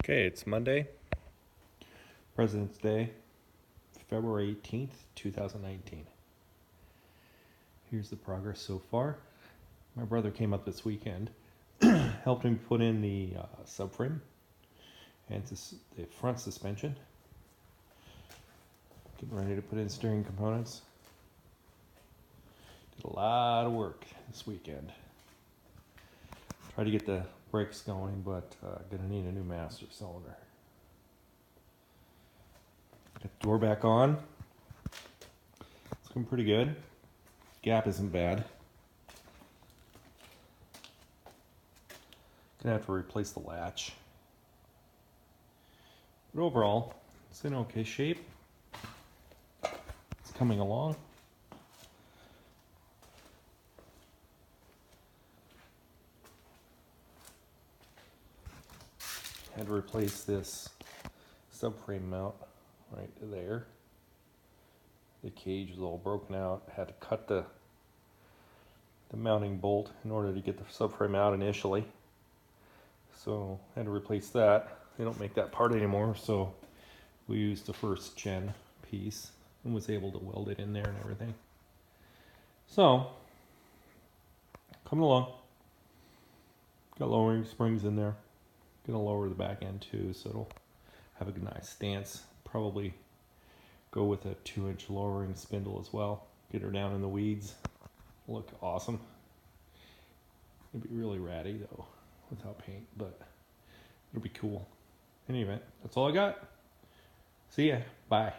Okay, it's Monday, President's Day, February 18th, 2019. Here's the progress so far. My brother came up this weekend, helped him put in the subframe and the front suspension. Getting ready to put in steering components. Did a lot of work this weekend. Tried to get the brakes going, but gonna need a new master cylinder. Got the door back on. It's looking pretty good. Gap isn't bad. Gonna have to replace the latch. But overall, it's in okay shape. It's coming along. Had to replace this subframe mount right there. The cage was all broken out. Had to cut the mounting bolt in order to get the subframe out initially. So had to replace that. They don't make that part anymore, so we used the first gen piece and was able to weld it in there and everything. So coming along. Got lowering springs in there. Gonna lower the back end too, so it'll have a nice stance. Probably go with a 2-inch lowering spindle as well. Get her down in the weeds. Look awesome. It'd be really ratty though without paint, but it'll be cool. In any event, that's all I got. See ya. Bye.